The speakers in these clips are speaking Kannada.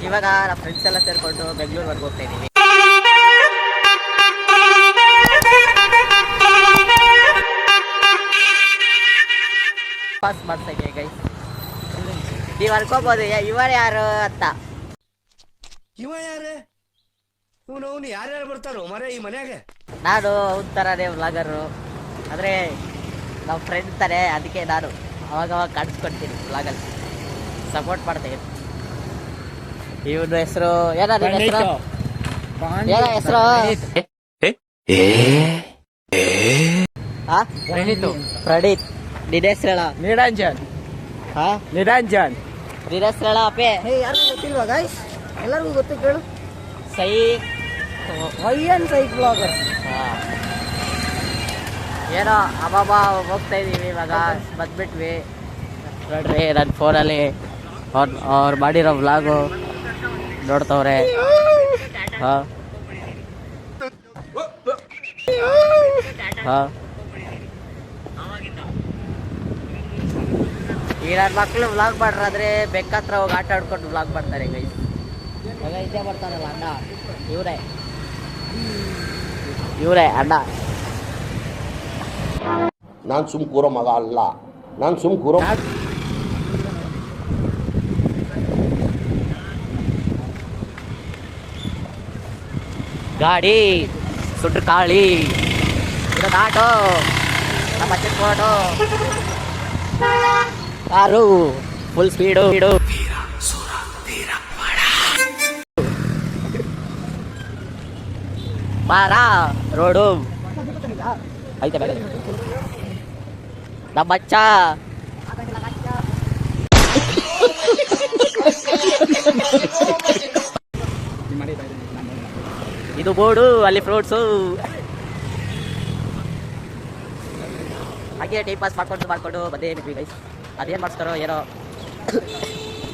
ಇವಾಗ ನಮ್ಮ ಫ್ರೆಂಡ್ಸ್ ಎಲ್ಲ ಸೇರ್ಕೊಂಡು ಬೆಂಗಳೂರಿಗೆ ಹೋಗ್ತಾ ಇದೀವಿ. ಪಾಸ್ ಮಾಡ್ತಾ ಇದೀವಿ ಗೈಸ್. ನೀವು ಅನ್ಕೋಬಹುದು ಇವರು ಯಾರು ಅಂತ. ಇವ ಯಾರೇ ಇವನು ಯಾರ್ಯಾರು ಬರ್ತಾರೋ ಮರೆ ಈ ಮನ್ಯಾಗ? ನಾನು ಒಂಥರನೇ ವ್ಲಾಗರು, ಅಂದರೆ ನಾವು ಫ್ರೆಂಡ್ ತಾನೆ, ಅದಕ್ಕೆ ನಾನು ಅವಾಗ ಕಾಣಿಸ್ಕೊಡ್ತೀನಿ ವ್ಲಾಗಲ್ಲಿ, ಸಪೋರ್ಟ್ ಮಾಡ್ತೀನಿ. ಇವನ ಹೆಸರು ಏನಾದ್ರು ಹೆಸರು ಪ್ರಣೀತ್. ನಿನ್ನ ಹೆಸರು ಹೇಳ? ನಿರಂಜನ್. ನಿರಂಜನ್. ನಿನ್ನ ಹೆಸರು ಹೇಳ ಅಪ್ಪೆ? ಯಾರಿಗೂ ಗೊತ್ತಿಲ್ವಾ ಗೈಸ್? ಎಲ್ಲರಿಗೂ ಗೊತ್ತು ಕೇಳು. ಸೈ ವೈಯನ್ ಸೈಕ್ ಬ್ಲಾಗರ್. ಏನೋ ಅಬ್ಬಬ್ಬ ಹೋಗ್ತಾ ಇದೀವಿ ಇವಾಗ, ಬಂದ್ಬಿಟ್ವಿ ನೋಡ್ರಿ. ನನ್ನ ಫೋನಲ್ಲಿ ಅವ್ರು ಮಾಡಿರೋ ವ್ಲಾಗು ನೋಡ್ತವ್ರೆ. ಹಾಂ ಹಾಂ ಈಗ ನನ್ನ ಮಕ್ಕಳು ವ್ಲಾಗ್ ಮಾಡ್ರಾದ್ರೆ ಬೆಕ್ಕತ್ರ ಹೋಗಿ ಆಟ ಆಡ್ಕೊಂಡು ವ್ಲಾಗ್ ಮಾಡ್ತಾರೆ ಗೈಸ್. ಇವಾಗ ಇದೇ ಬರ್ತಾರಲ್ಲ ಅಣ್ಣ, ಇವರೇ ಅಣ್ಣ. ನಾನು ಸುಮ್ ಕೂರೋ ಮಗ ಅಲ್ಲ, ನಾನು ಸುಮ್ ಕೂರೋ. ಗಾಡಿ ಸುಟ್ರು ಕಾಳಿ ಇದೊಂದು ಆಟೋ, ನಮ್ಮ ಚಿಕ್ಕೋಟೋ ಕಾರು ಫುಲ್ ಸ್ಪೀಡು. ಬಾರ ರೋಡು ಐತೆ ಬೇಡ ನಮ್ಮ ಮಚ್ಚ. ಇದು ಬೋರ್ಡು, ಅಲ್ಲಿ ಫ್ರೂಟ್ಸು. ಹಾಗೆ ಟೈಮ್ ಪಾಸ್ ಮಾಡ್ಕೊಂಡು ಬಂದೇ ಬಿಟ್ವಿ ಗೈಸ್. ಅದೇನು ಮಾಡಿಸ್ತಾರೋ ಏನೋ.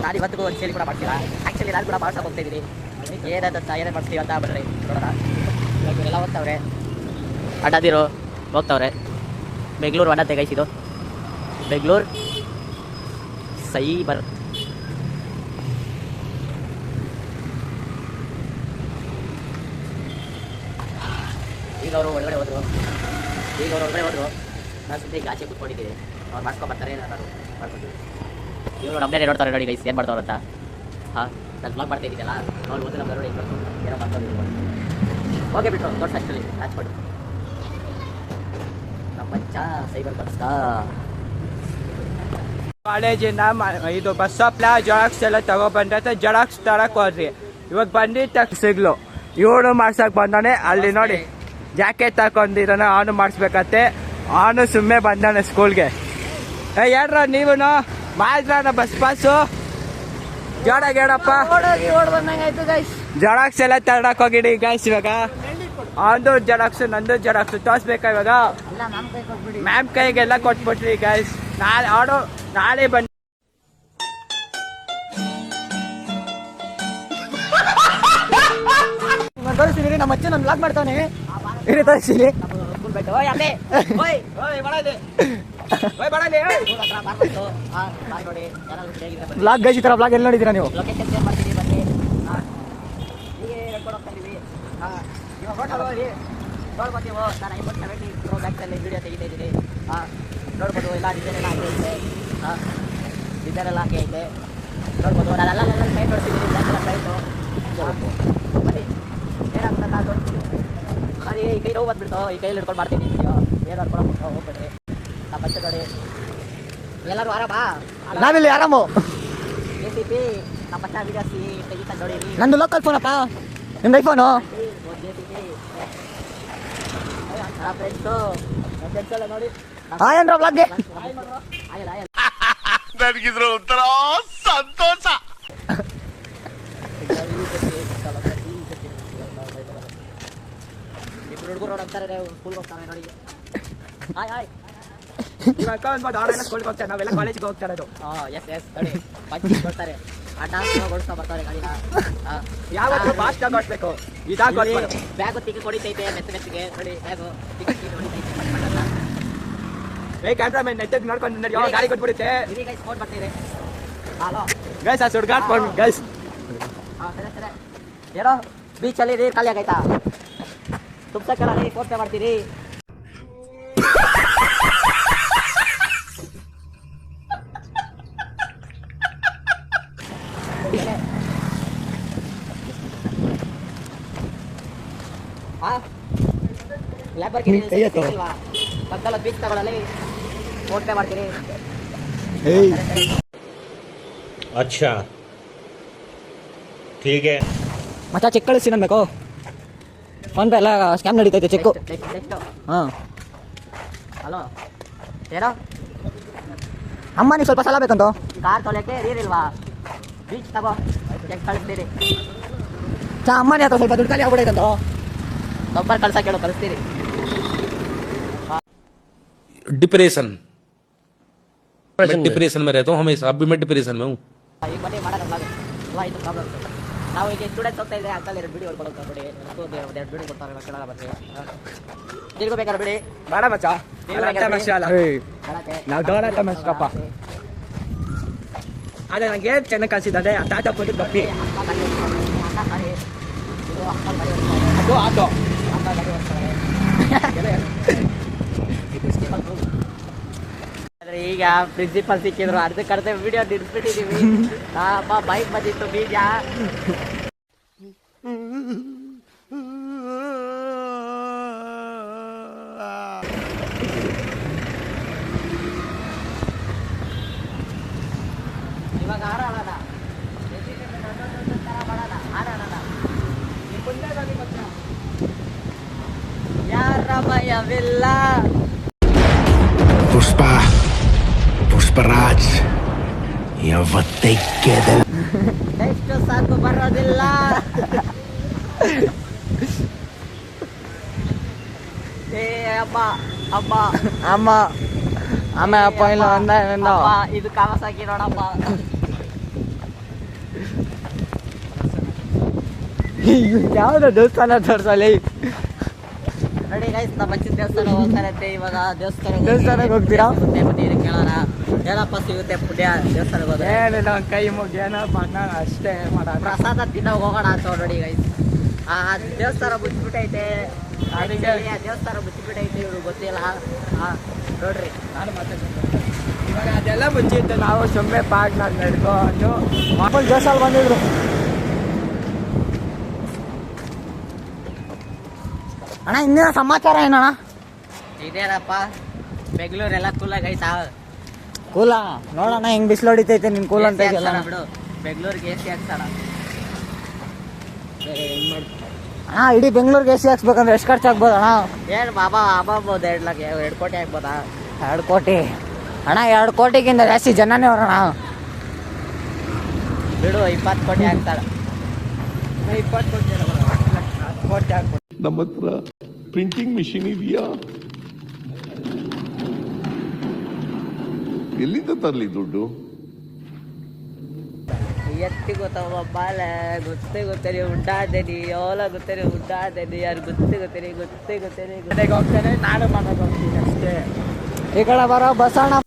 ನಾನು ಇವತ್ತಿಗೂ ಒಂದು ಸೇಲಿ ಕೂಡ ಮಾಡ್ತೀರಾ. ಆ್ಯಕ್ಚುಲಿ ನಾನು ಕೂಡ ಮಾಡ್ಸಕ್ಕೆ ಹೋಗ್ತಾ ಇದ್ದೀನಿ. ಏನೇನು ಮಾಡಿಸ್ತೀವಿ ಅಂತ ಬರ್ರಿ ನೋಡೋಣ. ಎಲ್ಲ ಹೋಗ್ತಾವ್ರೆ, ಅಡ್ಡದಿರೋ ಹೋಗ್ತಾವ್ರೆ. ಬೆಂಗಳೂರು ಅಣ್ಣ ತೆಗೈಸಿದು, ಬೆಂಗಳೂರು ಸೈಬರ್. ಈಗ ಅವರು ಒಳಗಡೆ ಹೋದ್ರು. ನಾನು ಸುಮ್ಮನೆ ಈಗ ಆಚೆ ಕೂತ್ಕೊಂಡಿದ್ದೀನಿ. ಅವ್ರು ಮಾಡ್ಸ್ಕೊಂಬರ್ತಾರೆ, ನಾನು ಮಾಡ್ಕೊತೀವಿ. ಇವರು ನಮ್ಮದೇ ನೋಡ್ತಾರೆ ನೋಡಿ ಗೈಸ್ ಏನು ಮಾಡ್ತಾವ್ರ ಅಂತ. ಹಾಂ, ನಾನು ಬ್ಲಾಗ್ ಮಾಡ್ತಾ ಇದ್ದೀನಲ್ಲ, ಅವ್ರು ಒಂದು ನಮ್ಮ ನೋಡಿ ಏನೋ ಮಾಡ್ಕೊಂಡಿದ್ದೀವಿ. ಓಕೆ ಬಿಟ್ರು ದೊಡ್ಡ ಆ್ಯಕ್ಚುಲಿ ಹಚ್ಕೊಂಡು ನಮ್ಮ ಮಚ್ಚ ಸೈಬರ್ ಬರ್ಸ್ತಾ. ಕಾಲೇಜಿಂದ ಇದು ಬಸ್ ಸ್ಟಾಪ್ಲ ಜೆರಾಕ್ಸ್ ಎಲ್ಲ ತಗೊಬಂದ್ರೆ ಜೆರಾಕ್ಸ್ ತರಕ್ ಹೋದ್ರಿ. ಇವಾಗ ಬಂದಿದ್ದ ಸಿಗ್ಲು ಇವನು ಮಾಡ್ಸಕ್ ಬಂದಾನೆ. ಅಲ್ಲಿ ನೋಡಿ ಜಾಕೆಟ್ ತಕೊಂಡಿದ್ದಾನೆ, ಅವನು ಮಾಡಿಸ್ಬೇಕತ್ತೆ. ಅವನು ಸುಮ್ಮನೆ ಬಂದಾನೆ ಸ್ಕೂಲ್ಗೆ. ಏನ್ರ ನೀವು ಮಾಡಿದ್ರ ಬಸ್ ಪಾಸು ಜೋಡಪ್ಪ ಜೆರಾಕ್ಸ್ ಎಲ್ಲ ತರಕ್ ಹೋಗಿಡಿ ಗೈಸ್. ಇವಾಗ ಅವನು ಜೆರಾಕ್ಸ್ ನಂದು ಜೆರಾಕ್ಸ್ ತೋರಿಸ್ಬೇಕಾ ಇವಾಗ? ಮ್ಯಾಮ್ ಕೈಗೆಲ್ಲ ಕೊಟ್ಬಿಟ್ರಿ ಗೈಸ್. ನಾಳೆ ಬನ್ನಿ. ತೋರಿಸ್ತೀನಿ, ನಮ್ಮ ಅಚ್ಚ ನಾನು ಲಾಕ್ ಮಾಡ್ತಾನೆ. ತೋರಿಸ್ತೀನಿ ಬ್ಲಾಗ್ ಗೈಸ್. ಈ ಥರ ಬ್ಲಾಗ್ ಎಲ್ಲಿ ನೋಡಿದ್ದೀರಾ ನೀವು? ನೋಡ್ಬೋದು ನಾನು i70 Pro Max ಅಲ್ಲಿ ವಿಡಿಯೋ ತೆಗಿತಾ ಇದ್ದೀನಿ. ನೋಡ್ಬೋದು ಎಲ್ಲ ಡಿಸೈನ್ ಎಲ್ಲ ಹಾಕಿ ಐತೆ. ಡಿಸೈನ್ ಎಲ್ಲ ಹಾಕಿ ಐತೆ ನೋಡ್ಬೋದು. ನಾನೆಲ್ಲ ಟೈಮ್ ನೋಡ್ತಿದ್ದೀನಿ, ಟೈಟು ಬನ್ನಿ. ಏನಾಗುತ್ತೆ ನಾನು ಅದು ಈ ಕೈ ನೋವು ಬಂದ್ಬಿಡ್ತು. ಈ ಕೈಯಲ್ಲಿ ಹಿಡ್ಕೊಂಡು ಮಾಡ್ತೀನಿ ವಿಡಿಯೋ. ಏನು ಅನ್ಕೊಳಕ್ಬಿಟ್ಟು ಹೋಗ್ಬಿಡ್ರಿ. ನಮ್ಮ ಬಚ್ಚ ನೋಡಿ ಎಲ್ಲರೂ ಆರಾಮ? ನಾವಿಲ್ಲಿ ಆರಾಮು. ACP ನಮ್ಮ ಬಚ್ಚ ವಿಡಿಯೋಸ್ ತೆಗಿತಾ ನೋಡಿ. ನಂದು ಲೋಕಲ್ ಫೋನಪ್ಪ, ನಿಮ್ದು ಐಫೋನು. ನೋಡಿ ಆಯನ್ರ ಬ್ಲಾಗ್ಗೆ ನನಗಿದ್ರು ಒಂಥರ ಸಂತೋಷ. ಇಬ್ರು ಹುಡುಗರು ನೋಡ್ತಾರೆ ಸ್ಕೂಲ್ಗೆ ಹೋಗ್ತಾರೆ ನೋಡಿ. ಹಾಯ್ ಸ್ಕೂಲ್ಗೆ ಹೋಗ್ತಾರೆ, ನಾವೆಲ್ಲ ಕಾಲೇಜಿಗೆ ಹೋಗ್ತಾ ಇರೋದು. ಎಸ್ ನೋಡಿ ಬಚ್ಚಿ ಕೊಡ್ತಾರೆ. ಆ ಡಾನ್ಸ್ ಓಡಿಸ್ತಾ ಬರ್ತಾರೆ ಗಾಡಿನ. ಯಾವತ್ತೂ ಫಾಸ್ಟ್ ಆಗಿ ಓಡಿಸ್ಬೇಕು. ಇದಾಗ ಬ್ಯಾಗು ಟಿಕೆಟ್ ಹೊಡಿತೈತೆ ಮೆತ್ತಿಗೆ ನೋಡಿ. ಬ್ಯಾಗು ಟಿಕೆಟ್ ಹೊಡಿತೈತೆ. ಕ್ಯಾಮ್ರಾಮನ್ ನೆಟ್ಟಿಗೆ ನೋಡ್ಕೊಂಡು ಯಾವ ಗಾಡಿ ಕೊಟ್ಬಿಡುತ್ತೆ. ಗೈಸ್ ಫೋನ್ ಬರ್ತಿದೆ. ಹಲೋ ಗೈಸ್, ಆ ಸುಡ್ಗಾಡ್ಕೊಂಡು ಗೈಸ್ ಹಾಂ ಸರಿ ಸರಿ ಏನೋ ಬೀಚಲ್ಲಿ ನೀರು ಖಾಲಿ ಆಗೈತಾ ತುಂಬಸಕ್ಕೆಲ್ಲ ನೀರು ಫೋನ್ ಪೇ ಮಾಡ್ತೀರಿ ಹಾಂ ಲ್ಯಾಬರ್ಗಿರಿ ಇಲ್ವಾ ಪಕ್ಕದಲ್ಲಿ ಬೀಚ್ ತಗೊಳ್ಳಲಿ ಫೋನ್ ಪೇ ಮಾಡ್ತೀರಿ अच्छा ठीक है ಮಚ್ಚ ಚೆಕ್ ಕಳಿಸಿ ನನ್ಬೇಕು ಫೋನ್ ಪೇ ಎಲ್ಲ ಸ್ಕ್ಯಾಮ್ ನಡೀತೈತೆ ಚೆಕ್ಕು ನೆಕ್ಸ್ಟು ಹಾಂ ಹಲೋ ಏನೋ ಅಮ್ಮ ನೀವು ಸ್ವಲ್ಪ ಸಲ ಬೇಕಂತ ಕಾರ್ ತೊಳೆಯೋಕ್ಕೆ ನೀರಿಲ್ವಾ ಬೀಚ್ ತಗೋ ಚೆಕ್ ಕಳಿಸ್ತೀರಿ ಅಮ್ಮನೇ ಅಥವಾ ಸ್ವಲ್ಪ ದುಡ್ಡು ಖಾಲಿ ಆಗ್ಬಿಡೈತಂತ ನಂಬರ್ ಕಳ್ಸಕ್ಕೆ ಹೇಳು ಕಳಿಸ್ತೀರಿ डिप्रेशन मैं डिप्रेशन में रहता हूँ हमेशा अब भी मैं डिप्रेशन में हूँ ಈಗ ಬನ್ನಿ ಮಾಡೋಣ ಇದು ಪ್ರಾಬ್ಲಮ್ ನಾವು ಈಗ ಸ್ಟೂಡೆಂಟ್ಸ್ ಹೋಗ್ತಾ ಇದ್ದೆ ಅಂಕಲ್ 2 ವಿಡಿಯೋ ಕೊಡೋಕೆ ಬಿಡಿ 2 ವಿಡಿಯೋ ಕೊಡ್ತಾರೆ ಕೇಳೋಣ ಬರ್ತೀವಿ ನಿಲ್ಗೂ ಬೇಕಾದ್ರೆ ಬಿಡಿ ಬೇಡ ಮಚ್ಚ ನಾವು ಡೋರ ತಮಸ್ಕಪ್ಪ ಅದೇ ನಂಗೆ ಏನು ಚೆನ್ನಾಗಿ ಕಳಿಸಿದ್ದಾರೆ ಆ ತಾತ ಕೊಟ್ಟು ಬಪ್ಪಿ ಅದು ಆಟೋ ಈಗ ಪ್ರಿನ್ಸಿಪಲ್ ಸಿಕ್ಕಿದ್ರು ಅರ್ಧಕ್ಕರ್ಧ ವಿಡಿಯೋ ನಿಲ್ಸ್ಬಿಟ್ಟಿದೀವಿ ಬೈಕ್ ಬಂದಿತ್ತು ಬೀಜ ಇವಾಗ ಆಡೋಣ ಯಾರ ಭಯವಿಲ್ಲ Puspa, Pushparaj, ಯಾವತ್ತೈಕ್ಯದ ಎಷ್ಟು ಸಾಕು ಬರೋದಿಲ್ಲ ಏ ಅಮ್ಮ ಅಮ್ಮ ಅಮ್ಮ ಅಮ್ಮ ಅಪ್ಪ ಇಲ್ಲ ಅಂದ ಅಪ್ಪ, ಇದು ಕಾಮಸಾಕಿ ನೋಡಪ್ಪ ಯಾವ್ದು ದೇವಸ್ಥಾನ ತೋರ್ಸಲಿ ನೋಡಿ ಗೈಸ್ ನಮ್ಮ ಅಜ್ಜಿ ದೇವಸ್ಥಾನ ಹೋಗ್ತಾರಂತೆ ಇವಾಗ ದೇವಸ್ಥಾನಕ್ಕೆ ಹೋಗ್ತೀರಾ? ಬನ್ನಿ ಕೇಳೋಣ ಏನಪ್ಪ ಸಿಗುತ್ತೆ ಪುಣ್ಯ ದೇವಸ್ಥಾನಕ್ಕೆ ಹೋದ್ರೆ ಏನಿಲ್ಲ ಕೈ ಮುಗಿಯೋಣ ಬಣ್ಣ ಅಷ್ಟೇ ಮಾಡೋಣ ಪ್ರಸಾದ ತಿನ್ನ ಹೋಗೋಣ ಅಂತ ನೋಡಿ ಗೈಸ್ ಆ ದೇವಸ್ಥಾನ ಮುಚ್ಚಿಬಿಟ್ಟೈತೆ ಅದಕ್ಕೆ ಆ ದೇವಸ್ಥಾನ ಮುಚ್ಚಿಬಿಟ್ಟೈತೆ ಇವ್ರು ಗೊತ್ತಿಲ್ಲ ನೋಡ್ರಿ ನಾನು ಮಾತಾಡ್ತೀನಿ ಇವಾಗ ಅದೆಲ್ಲ ಮುಚ್ಚಿತ್ತು ನಾವು ಸುಮ್ಮನೆ ಪಾರ್ಕ್ನಾಗ ನಡ್ಕೊಂಡು ಮಾಮೂಲು ದೇವಸ್ಥಾನ ಬಂದಿದ್ರು ಅಣ್ಣ ಇನ್ನೇನು ಸಮಾಚಾರ ಏನಣ್ಣ ಇದೇನಪ್ಪ ಬೆಂಗಳೂರೆಲ್ಲ ಕೂಲಾಗ ಐತಾ ಕೂಲ ನೋಡೋಣ ಹೆಂಗ್ ಬಿಸಿಲು ಹೊಡಿತೈತೆ ನಿನ್ ಕೂಲ್ ಅಂತ ಇದೆಯಲ್ಲ ಬಿಡು ಬೆಂಗಳೂರಿಗೆ AC ಹಾಕ್ತಾರ ಅಣ್ಣ ಇಡೀ ಬೆಂಗಳೂರಿಗೆ AC ಹಾಕ್ಸ್ಬೇಕಂದ್ರೆ ಎಷ್ಟು ಖರ್ಚು ಆಗ್ಬೋದು ಅಣ್ಣ ಏನು ಬಾಬಾ ಆಗ್ಬೋದು 2 ಲಕ್ಷ 2 ಕೋಟಿ ಆಗ್ಬೋದಾ 2 ಕೋಟಿ ಅಣ್ಣ 2 ಕೋಟಿಗಿಂತ ಜಾಸ್ತಿ ಜನನೇ ಅವ್ರಣ್ಣ ಬಿಡು 20 ಕೋಟಿ ಹಾಕ್ತಾರ 20 ಕೋಟಿ ಆಗ್ಬೋದು ನಮ್ಮ ಹತ್ರ ಪ್ರಿಂಟಿಂಗ್ ಮಿಷಿನ್ ಇದೆಯಾ ಎಲ್ಲಿಂದ ತರಲಿ ದುಡ್ಡು ಎತ್ತಿ ಗೊತ್ತವ ಬಾಲೆ ಗೊತ್ತೇರಿ ಉಂಟಾದೇನಿ ಓಲ ಗೊತ್ತೇರಿ ಉಂಟಾದೇನಿ ಯಾರು ಗೊತ್ತೇರಿ ಮನೆಗೆ ಹೋಗ್ತೇನೆ ನಾನು ಮನೆಗೆ ಹೋಗ್ತೀನಿ ಅಷ್ಟೇ ಈ ಕಡೆ ಬರೋ ಬಸಣ್ಣ